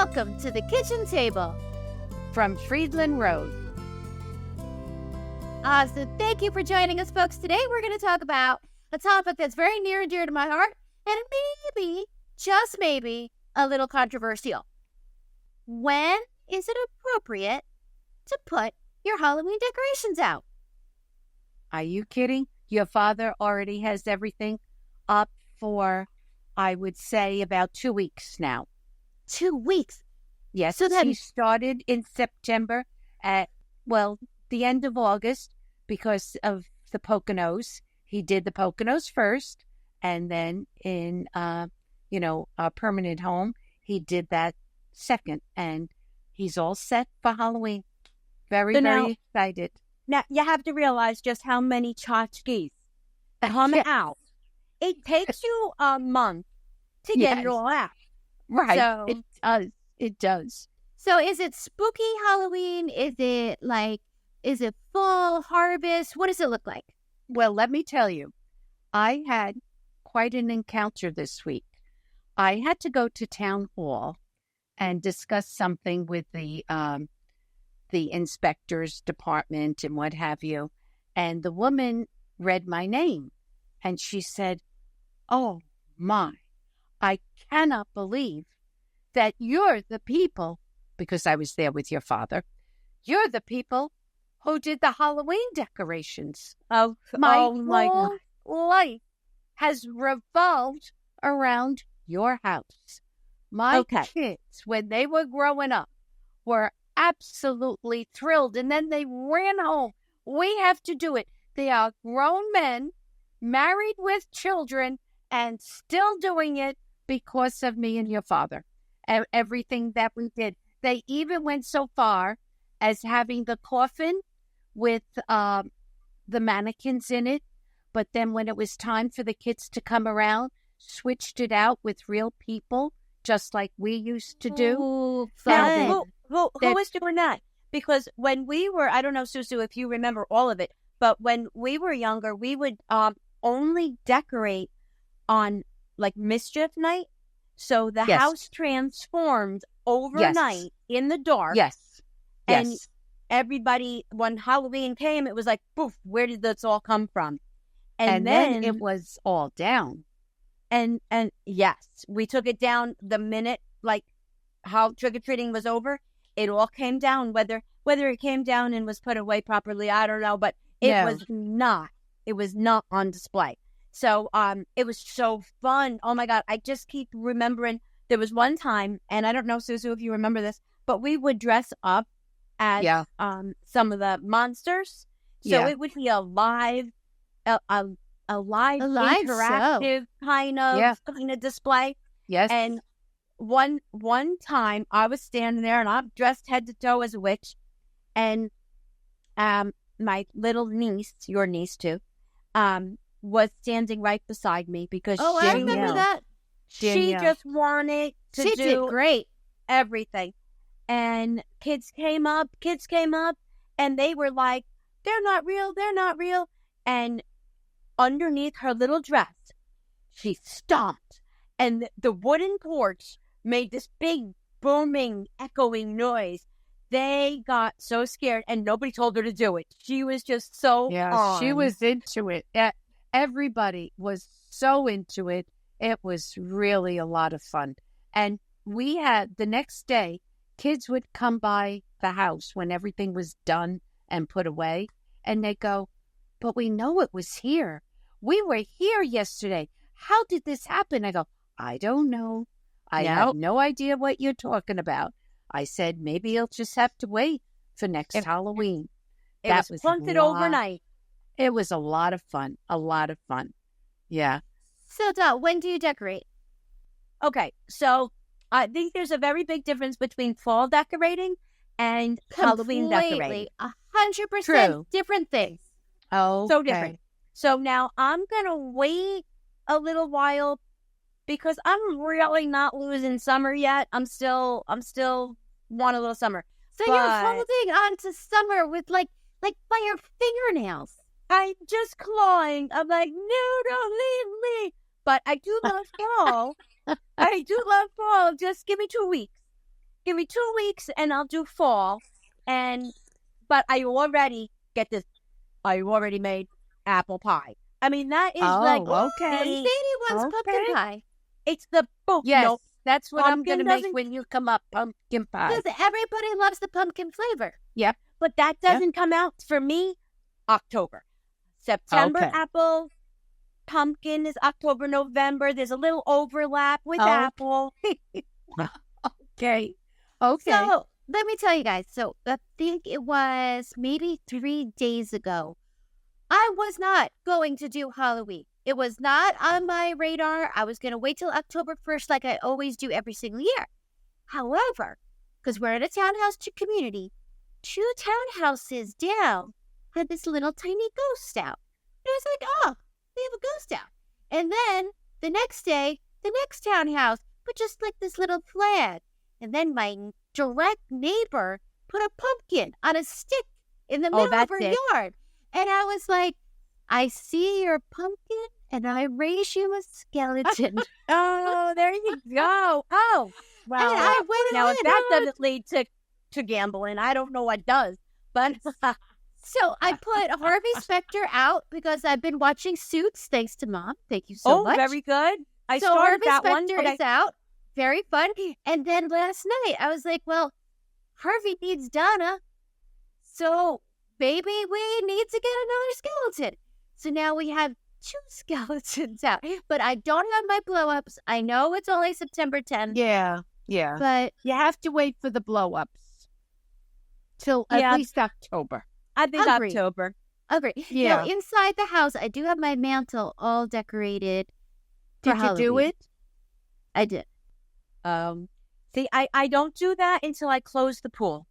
Welcome to the kitchen table from Friedland Road. So thank you for joining us, folks. Today we're going to talk about a topic that's very near and dear to my heart, and maybe, just maybe, a little controversial. When is it appropriate to put your Halloween decorations out? Are you kidding? Your father already has everything up for, I would say, about 2 weeks now. 2 weeks? Yes, So that he started in September at, the end of August because of the Poconos. He did the Poconos first, and then in, our permanent home, he did that second, and he's all set for Halloween. Very excited. Now, you have to realize just how many tchotchkes come out. It takes you a month to get it all out. Right. So, It does. So is it spooky Halloween? Is it fall harvest? What does it look like? Well, let me tell you, I had quite an encounter this week. I had to go to town hall and discuss something with the inspector's department and what have you. And the woman read my name and she said, "Oh my, I cannot believe that you're the people," because I was there with your father, "you're the people who did the Halloween decorations. My whole life has revolved around your house. My kids, when they were growing up, were absolutely thrilled, and then they ran home. We have to do it. They are grown men, married with children, and still doing it because of me and your father. Everything that we did. They even went so far as having the coffin with the mannequins in it, but then when it was time for the kids to come around, switched it out with real people, just like we used to do. Ooh, now, who was doing that? Because when we were, I don't know, Susu, if you remember all of it, but when we were younger, we would only decorate on like mischief night. So the house transformed overnight in the dark. Yes. And everybody, when Halloween came, it was like, poof, where did this all come from? And then it was all down. And yes, we took it down the minute, like how trick-or-treating was over. It all came down. Whether it came down and was put away properly, I don't know. But it was not. It was not on display. So it was so fun. Oh, my God. I just keep remembering there was one time, and I don't know, Susu, if you remember this, but we would dress up as some of the monsters. So it would be a live interactive kind of display. Yes. And one time I was standing there and I'm dressed head to toe as a witch. And my little niece, your niece too, was standing right beside me because I remember that. She just wanted to do did great everything. And kids came up and they were like, they're not real. And underneath her little dress, she stomped. And the wooden porch made this big, booming, echoing noise. They got so scared, and nobody told her to do it. She was just so on. She was into it. Everybody was so into it. It was really a lot of fun. And we had, the next day, kids would come by the house when everything was done and put away, and they go, "But we know it was here. We were here yesterday. How did this happen?" I go, "I don't know. I have no idea what you're talking about." I said, "Maybe you'll just have to wait for next Halloween." That was planted overnight. It was a lot of fun. A lot of fun. Yeah. So, Dot, when do you decorate? Okay, so I think there's a very big difference between fall decorating and Halloween decorating. 100% different things. Oh, so different. So now I'm gonna wait a little while because I'm really not losing summer yet. I'm still want a little summer. So you're holding on to summer with like by your fingernails. I'm just clawing. I'm like, no, don't leave me. But I do love fall. I do love fall. Just give me 2 weeks. give me 2 weeks and I'll do fall. But I already made apple pie. I mean, that is like okay. Sadie wants pumpkin pie. It's the Yes, nope. that's what I'm going to make doesn't- when you come up, pumpkin pie. Because everybody loves the pumpkin flavor. Yep. But that doesn't come out for me October. September Okay. apple, pumpkin is October, November. There's a little overlap with Oh. apple. Okay. Okay. So let me tell you guys. So I think it was maybe 3 days ago. I was not going to do Halloween. It was not on my radar. I was going to wait till October 1st like I always do every single year. However, because we're in a townhouse community, 2 townhouses down had this little tiny ghost out. And I was like, oh, they have a ghost out. And then the next day, the next townhouse put just like this little flag. And then my direct neighbor put a pumpkin on a stick in the middle of that's her it. yard. And I was like, I see your pumpkin and I raise you a skeleton. Oh, there you go. Oh, well. And I went Now, if ahead that on. doesn't lead to gambling, I don't know what does. But So I put Harvey Specter out because I've been watching Suits, thanks to Mom. Thank you so much. very good. I So started Harvey that one. Specter is out. Very fun. And then last night, I was like, well, Harvey needs Donna. So, baby, we need to get another skeleton. So now we have 2 skeletons out. But I don't have my blow-ups. I know it's only September 10th. yeah. Yeah. But You have to wait for the blow-ups till at Yeah. least October. I think Agreed. October. agree. Yeah. Now, inside the house, I do have my mantle all decorated for Did you do Halloween. it? I did. See, I don't do that until I close the pool.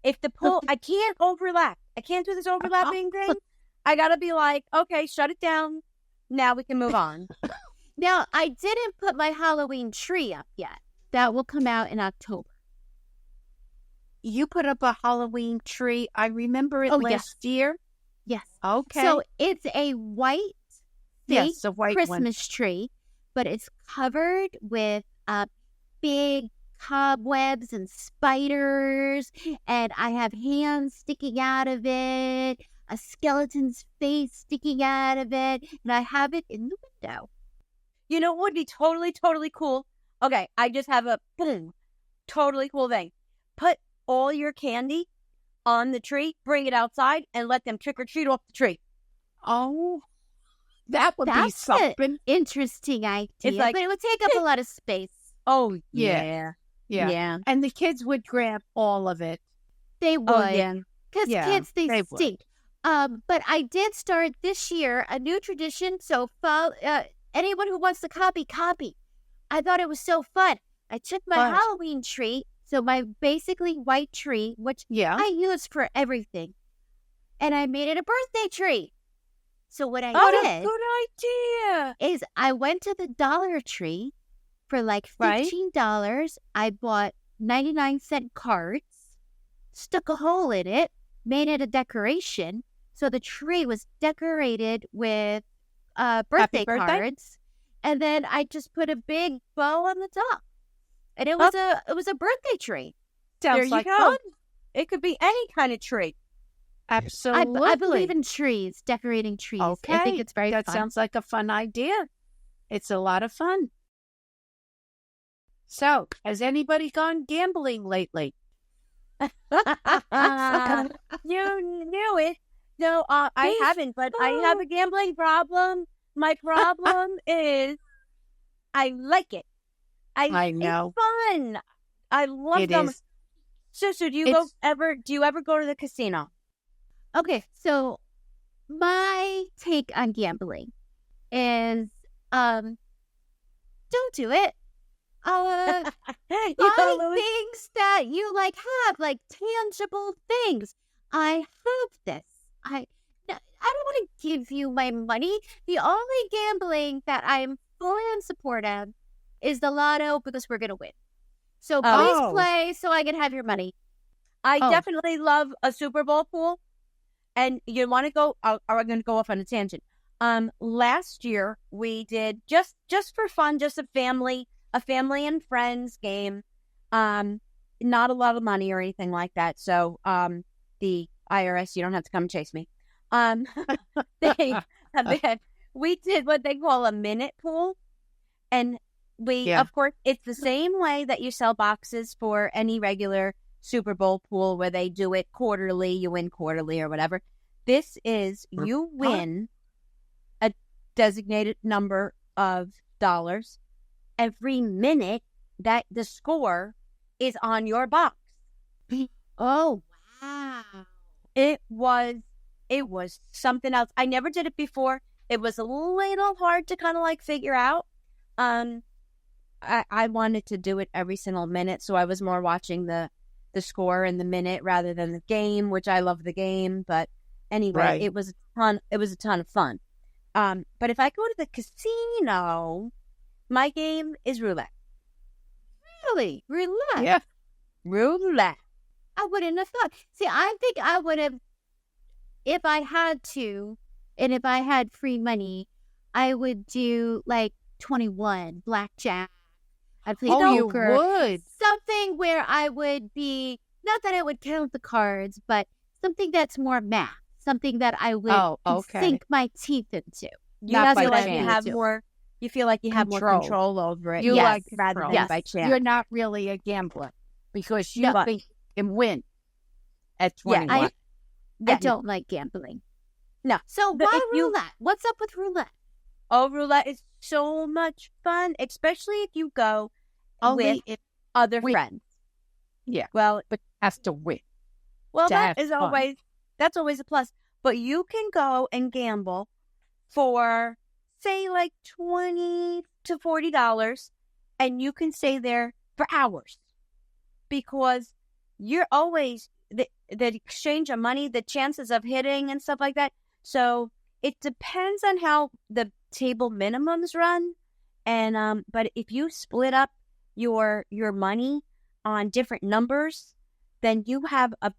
If the pool, I can't overlap. I can't do this overlapping thing. I gotta be like, okay, shut it down. Now we can move on. Now, I didn't put my Halloween tree up yet. That will come out in October. You put up a Halloween tree. I remember it Oh, last year. Yes. Okay. So it's a white fake yes, a white Christmas tree, but it's covered with big cobwebs and spiders, and I have hands sticking out of it, a skeleton's face sticking out of it, and I have it in the window. You know what would be totally, totally cool? Okay, I just have a boom, totally cool thing. Put all your candy on the tree, bring it outside, and let them trick or treat off the tree. Oh, that would be That's something. Interesting idea, It's like- but it would take up a lot of space. Oh, Yeah. yeah. Yeah. And the kids would grab all of it. They would. Oh, yeah. Because Yeah, kids, they they would. stink. But I did start this year a new tradition. So anyone who wants to copy. I thought it was so fun. I took my Fun. Halloween tree, so my basically white tree, which Yeah. I use for everything, and I made it a birthday tree. So what I Oh, did that's a good idea. is I went to the Dollar Tree for like Right. $15. I bought 99-cent cards, stuck a hole in it, made it a decoration. So the tree was decorated with birthday birthday? cards, and then I just put a big bow on the top, and it was a birthday tree. Sounds There you like go. fun. It could be any kind of tree. Absolutely. I believe in trees, decorating trees. I think Okay. it's very That fun. sounds like a fun idea. It's a lot of fun. So, has anybody gone gambling lately? You knew it. No, I haven't, but I have a gambling problem. My problem is I like it. I know. It's fun. I love It them. is. Susu, do you ever go to the casino? Okay, so my take on gambling is don't do it. You Buy know, Louis? things that you have like tangible things. I have this. I don't want to give you my money. The only gambling that I'm fully in support of is the lotto because we're gonna win. So please Oh. play so I can have your money. I Oh. definitely love a Super Bowl pool. And you want to go? I'm going to go off on a tangent. Last year we did just for fun, just a family and friends game. not a lot of money or anything like that. So the IRS, you don't have to come chase me. They we did what they call a minute pool, and of course, it's the same way that you sell boxes for any regular Super Bowl pool where they do it quarterly, you win quarterly or whatever. This is, you win a designated number of dollars every minute that the score is on your box. Oh, wow. It was something else. I never did it before. It was a little hard to kind of like figure out. I wanted to do it every single minute, so I was more watching the score in the minute rather than the game, which I love the game. But anyway, it was a ton of fun. But if I go to the casino, my game is roulette. Really? Roulette? Yeah. Roulette. I wouldn't have thought. See, I think I would have, if I had to, and if I had free money, I would do like 21, blackjack. I'd play poker. You would. Something where I would be, not that I would count the cards, but something that's more math. Something that I would sink my teeth into. You feel like you have more. You feel like you have more control over it. You like rather than by chance. You're not really a gambler because you think you can win at 21. I don't like gambling. No. So why roulette? What's up with roulette? Oh, roulette is so much fun, especially if you go with other friends. Yeah. Well, but has to win. Well, that's always a plus. But you can go and gamble for, say, like $20 to $40, and you can stay there for hours because you're always the exchange of money, the chances of hitting and stuff like that. So it depends on how the table minimums run, and but if you split up your money on different numbers, then you have a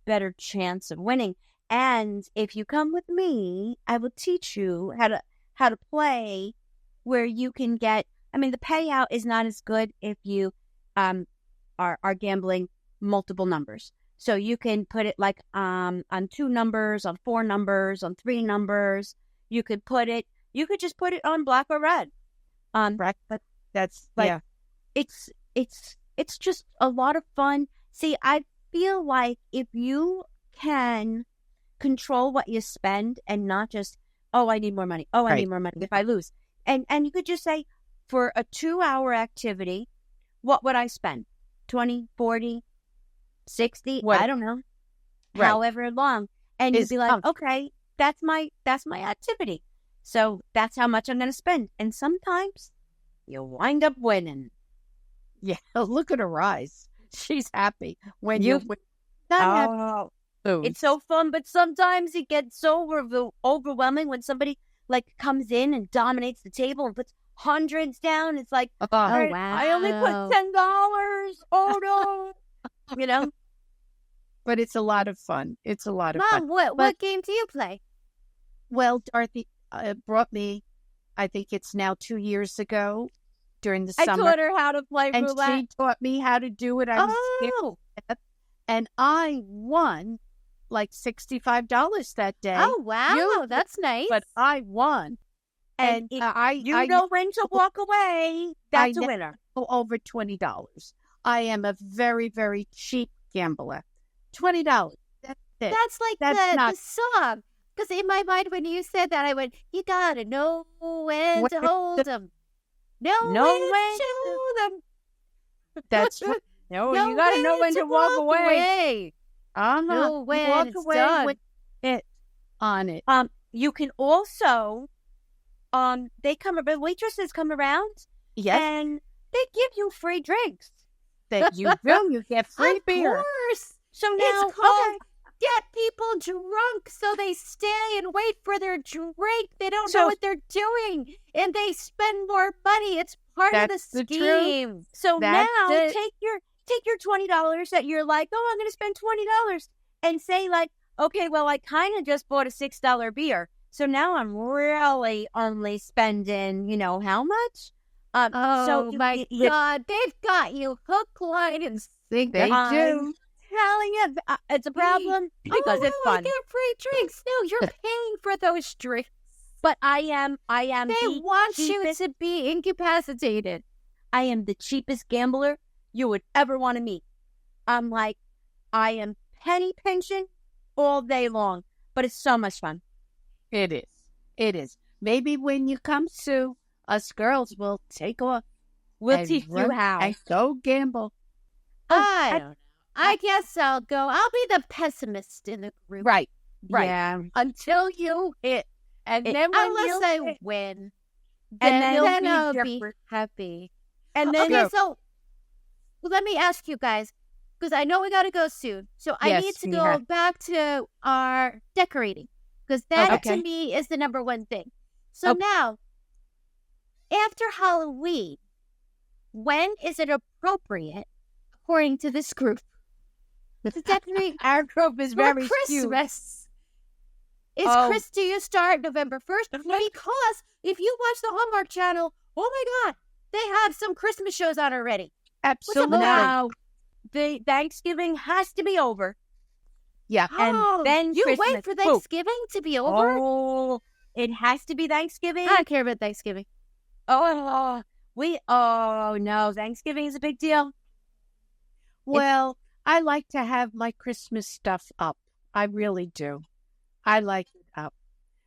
better chance of winning. And if you come with me, I will teach you how to play where you can get, I mean, the payout is not as good if you are gambling multiple numbers. So you can put it like on 2 numbers, on 4 numbers, on 3 numbers. You could just put it on black or red. Right. But that's it's just a lot of fun. See, I feel like if you can control what you spend and not just, I need more money. I need more money if I lose. And you could just say, for a 2-hour activity, what would I spend? 20, 40, 60? I don't know. Right. However long. And you'd be like, okay, that's my activity. So that's how much I'm going to spend. And sometimes you wind up winning. Yeah, look at her eyes. She's happy when you win. It's so fun, but sometimes it gets so overwhelming when somebody like comes in and dominates the table and puts hundreds down. It's like, wow, I only put $10. Oh no, you know. But it's a lot of fun. It's a lot of fun. Mom, what game do you play? Well, Dorothy brought me, I think it's now 2 years ago during the summer. I taught her how to play roulette. And she taught me how to do it. I was scared. And I won like $65 that day. Oh, wow. That's nice. But I won. And I know when to walk away. That's a winner. Over $20. I am a very, very cheap gambler. $20. That's it. That's like the song. Because in my mind, when you said that, I went, you gotta know when to hold them. Know when to show them. That's right. No, you gotta know when to walk away. Know when it's done. With it on it. You can also, the waitresses come around. Yes. And they give you free drinks. You get free beer. Of course. So now, it's called get people drunk so they stay and wait for their drink. They don't know what they're doing, and they spend more money. It's part of the scheme. Truth. So now take your $20 that you're like, I'm going to spend $20, and say like, okay, well, I kind of just bought a $6 beer, so now I'm really only spending, how much? Oh so my God, they've got you hook, line, and sinker. They I'm do. telling you, it's a problem because oh, it's I fun. get free drinks. No, you're paying for those drinks. But I am They the want cheapest. you to be incapacitated. I am the cheapest gambler you would ever want to meet. I'm like, I am penny pinching all day long, but it's so much fun. It is. It is. Maybe when you come, Sue, us girls will take off. We'll and teach you run how. And go gamble. I don't know. I guess I'll go. I'll be the pessimist in the group. Right. Right. Yeah. Until you hit. And then when Unless you I hit, win. And Then then I'll be different. happy. And then Okay, so let me ask you guys, because I know we got to go soon. So I Yes, need to we go have. back to our decorating, because that Okay. to me is the number one thing. So Okay. now, after Halloween, when is it appropriate, according to this group, to decorate our group is for very cute. Christmas? Oh. Do you start November 1st? Because if you watch the Hallmark Channel, oh my God, they have some Christmas shows on already. Absolutely. Now, the Thanksgiving has to be over. Yeah. And then you Christmas. wait for Thanksgiving to be over? Oh, it has to be Thanksgiving. I don't care about Thanksgiving. Oh, no, Thanksgiving is a big deal. Well, I like to have my Christmas stuff up. I really do. I like it up.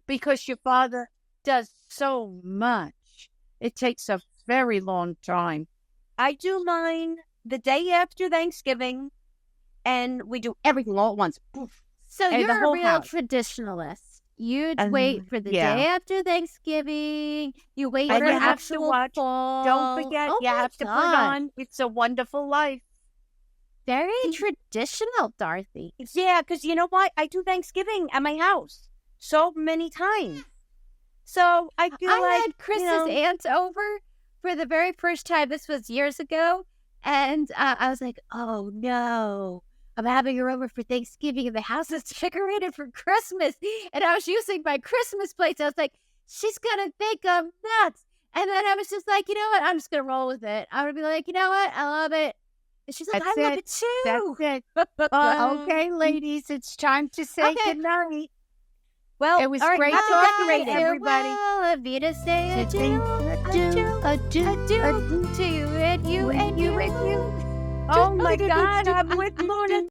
Because your father does so much. It takes a very long time. I do mine the day after Thanksgiving, and we do everything all at once. Poof. So And the you're a whole real house. traditionalist. You wait for the yeah. day after Thanksgiving. You wait And for you have to actual watch- fall. Don't forget, Oh you my have to put God. on It's a Wonderful Life. Very traditional, Dorothy. Yeah, because you know what? I do Thanksgiving at my house so many times. So I feel I like, had Chris's you know, aunt over for the very first time. This was years ago. And I was like, oh no, I'm having her over for Thanksgiving and the house is decorated for Christmas. And I was using my Christmas plates. I was like, she's going to think I'm nuts. And then I was just like, you know what? I'm just going to roll with it. I'm going to be like, you know what? I love it. And she's like, That's I love it. it too. That's it. Okay, ladies, it's time to say Okay. goodnight. well, It was all right, great happy talking with decorating. everybody. Well, Avita say adieu, Adieu, adieu to you and you and you and you. Oh my God, I'm with Luna.